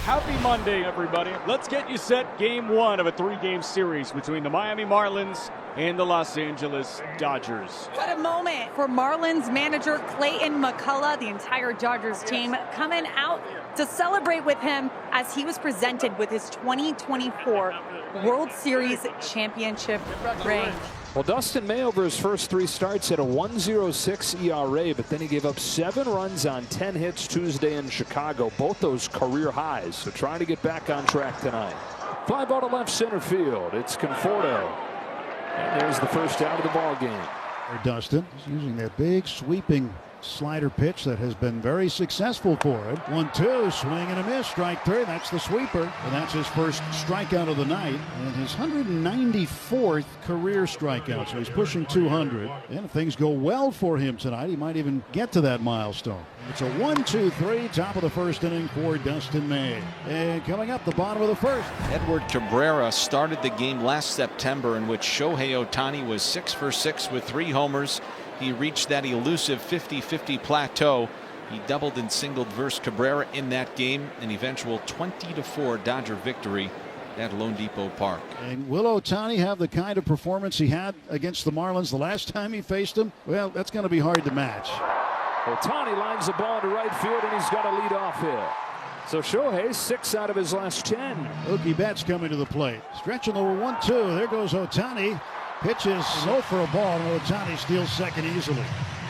Happy Monday, everybody. Let's get you set. Game one of a three-game series between the Miami Marlins and the Los Angeles Dodgers. What a moment for Marlins manager Clayton McCullough. The entire Dodgers team coming out to celebrate with him as he was presented with his 2024 World Series championship ring. Well, Dustin May over his first three starts had a 1.06 ERA, but then he gave up 7 runs on 10 hits Tuesday in Chicago, both those career highs. So trying to get back on track tonight. Fly ball to left center field. It's Conforto. And there's the first out of the ball game. Dustin is using that big sweeping slider pitch that has been very successful for him. 1-2, swing and a miss, strike 3. That's the sweeper, and that's his first strikeout of the night and his 194th career strikeout. So he's pushing 200, and if things go well for him tonight, he might even get to that milestone. It's a 1-2-3, top of the first inning for Dustin May. And coming up the bottom of the first, Edward Cabrera started the game last September, in which Shohei Ohtani was 6 for 6 with 3 homers. He reached that elusive 50-50 plateau. He doubled and singled versus Cabrera in that game, an eventual 20-4 Dodger victory at Lone Depot Park. And will Ohtani have the kind of performance he had against the Marlins the last time he faced him? Well, that's going to be hard to match. Ohtani lines the ball into right field, and he's got a leadoff hit. So Shohei 6 out of his last 10. Mookie Betts coming to the plate. Stretching the 1-2. There goes Ohtani. Pitches low for a ball, and Ohtani steals second easily.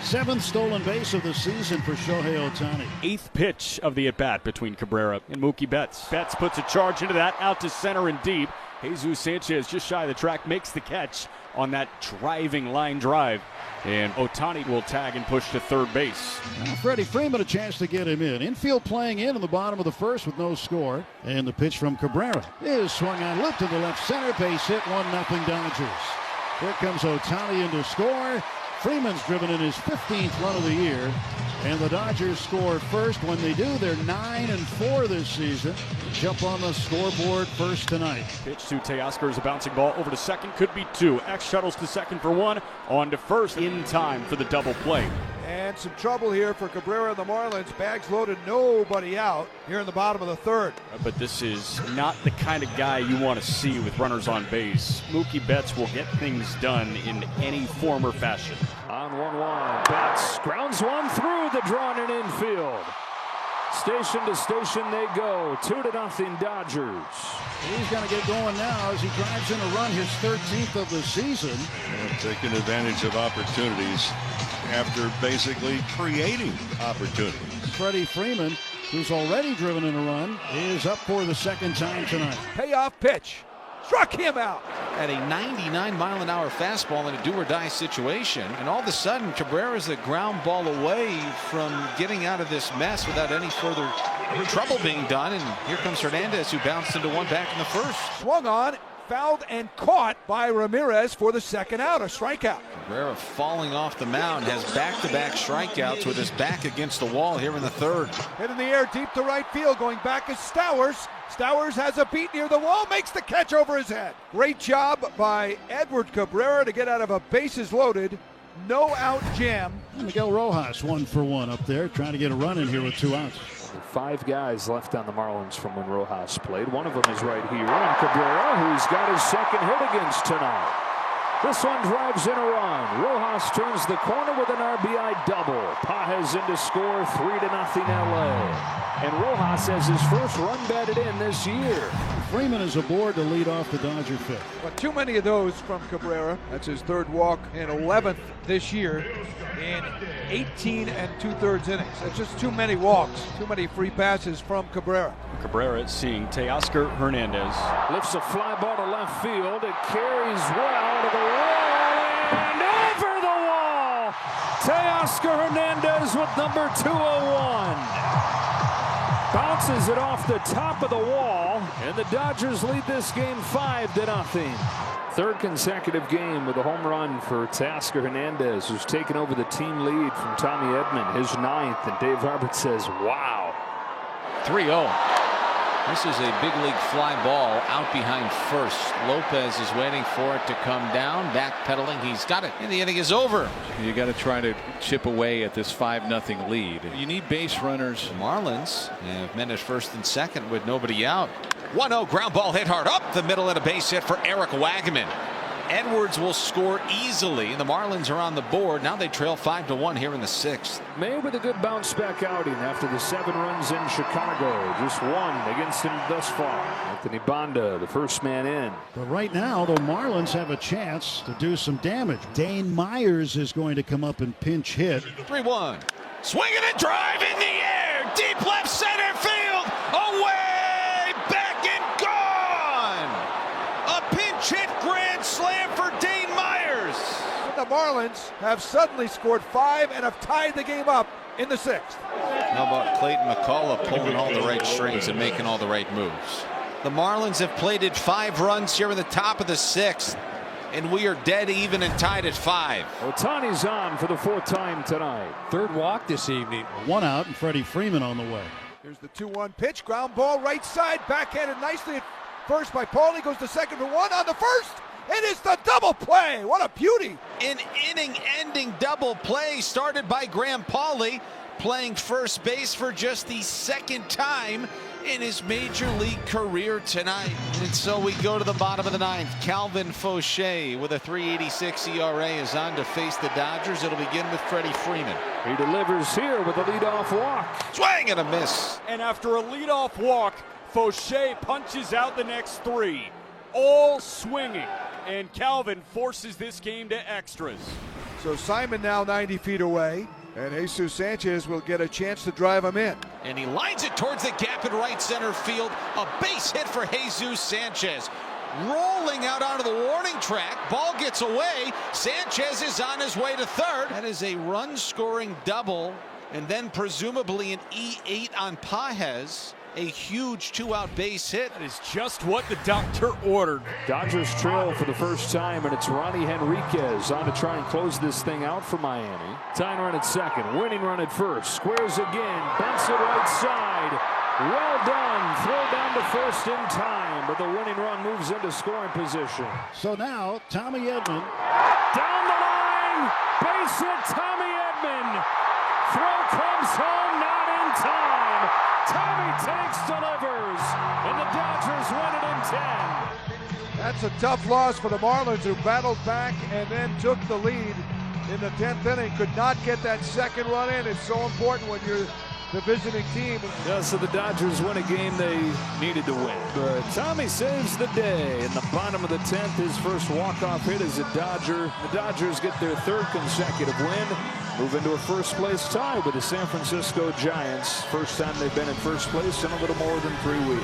7th stolen base of the season for Shohei Ohtani. 8th pitch of the at-bat between Cabrera and Mookie Betts. Betts puts a charge into that, out to center and deep. Jesus Sanchez just shy of the track, makes the catch on that driving line drive. And Ohtani will tag and push to third base. Now Freddie Freeman a chance to get him in. Infield playing in the bottom of the first with no score. And the pitch from Cabrera is swung on, looped to the left center, base hit, 1-0 Dodgers. Here comes Ohtani in to score. Freeman's driven in his 15th run of the year. And the Dodgers score first. When they do, they're 9-4 this season. Jump on the scoreboard first tonight. Pitch to Teoscar is a bouncing ball over to second. Could be 2. X shuttles to second for 1. On to first in time for the double play. And some trouble here for Cabrera and the Marlins. Bags loaded, nobody out here in the bottom of the third. But this is not the kind of guy you want to see with runners on base. Mookie Betts will get things done in any form or fashion. On 1-1, Betts grounds one through the drawn in infield. Station to station they go. 2-0 Dodgers. He's going to get going now as he drives in a run, his 13th of the season. And taking advantage of opportunities after basically creating opportunities. Freddie Freeman, who's already driven in a run, is up for the second time tonight. Payoff pitch. Struck him out. At a 99-mile-an-hour fastball in a do-or-die situation, and all of a sudden Cabrera's a ground ball away from getting out of this mess without any further trouble being done. And here comes Hernandez, who bounced into one back in the first. Swung on, fouled and caught by Ramirez for the second out, a strikeout. Cabrera falling off the mound has back-to-back strikeouts with his back against the wall here in the third. Hit in the air deep to right field. Going back is Stowers. Stowers has a beat near the wall, makes the catch over his head. Great job by Edward Cabrera to get out of a bases loaded, no out jam. Miguel Rojas 1 for 1 up there, trying to get a run in here with 2 outs. 5 guys left on the Marlins from when Rojas played. One of them is right here, and Cabrera, who's got his second hit against tonight. This one drives in a run. Rojas turns the corner with an RBI double. Pages in to score, 3-0 LA. And Rojas has his first run batted in this year. Freeman is aboard to lead off the Dodger fifth. But too many of those from Cabrera. That's his third walk and 11th this year in 18 2/3 innings. That's just too many walks, too many free passes from Cabrera. Cabrera seeing Teoscar Hernandez. Lifts a fly ball to left field. It carries well to the wall and over the wall. Teoscar Hernandez with number 201. Bounces it off the top of the wall, and the Dodgers lead this game 5-0. Third consecutive game with a home run for Teoscar Hernandez, who's taken over the team lead from Tommy Edman, his 9th, and Dave Harbert says, wow. 3-0. This is a big league fly ball out behind first. Lopez is waiting for it to come down. Backpedaling. He's got it. And the inning is over. You got to try to chip away at this 5-0 lead. You need base runners. The Marlins have men at first and second with nobody out. 1-0 ground ball hit hard up the middle and a base hit for Eric Wagaman. Edwards will score easily. The Marlins are on the board. Now they trail 5-1 here in the 6th. May with a good bounce back outing after the 7 runs in Chicago. Just one against him thus far. Anthony Banda, the first man in. But right now, the Marlins have a chance to do some damage. Dane Myers is going to come up and pinch hit. 3-1. Swinging a drive in the air. Deep left center field. Away. Back and gone. A pinch hit grand slam for Dane Myers. The Marlins have suddenly scored 5 and have tied the game up in the 6th. How about Clayton McCullough pulling all the right strings and making all the right moves? The Marlins have plated 5 runs here in the top of the 6th, and we are dead even and tied at 5. Ohtani's on for the 4th time tonight. 3rd walk this evening. 1 out and Freddie Freeman on the way. Here's the 2-1 pitch. Ground ball right side. Backhanded nicely at first by Paulie. Goes to second for 1 on the first. It is the double play. What a beauty. An inning-ending double play started by Graham Paulie, playing first base for just the 2nd time in his major league career tonight. And so we go to the bottom of the 9th. Calvin Fauché with a 3.86 ERA is on to face the Dodgers. It'll begin with Freddie Freeman. He delivers here with a leadoff walk. Swing and a miss. And after a leadoff walk, Fauché punches out the next 3, all swinging. And Calvin forces this game to extras. So Simon now 90 feet away, and Jesus Sanchez will get a chance to drive him in. And he lines it towards the gap in right center field. A base hit for Jesus Sanchez. Rolling out onto the warning track. Ball gets away. Sanchez is on his way to 3rd. That is a run-scoring double, and then presumably an E8 on Pages. A huge 2-out base hit. That is just what the doctor ordered. Dodgers trail for the first time, and it's Ronnie Henriquez on to try and close this thing out for Miami. Tying run at 2nd, winning run at 1st, squares again, bents it right side. Well done, throw down to 1st in time, but the winning run moves into scoring position. So now, Tommy Edman. Down the line, base hit, Tommy Edman. Throw comes home, not in time. Tommy takes, delivers, and the Dodgers win it in 10. That's a tough loss for the Marlins, who battled back and then took the lead in the 10th inning. Could not get that 2nd run in. It's so important when you're the visiting team. Yeah, so the Dodgers win a game they needed to win. But Tommy saves the day. In the bottom of the 10th, his first walk-off hit is a Dodger. The Dodgers get their 3rd consecutive win. Move into a first-place tie with the San Francisco Giants. First time they've been in first place in a little more than 3 weeks.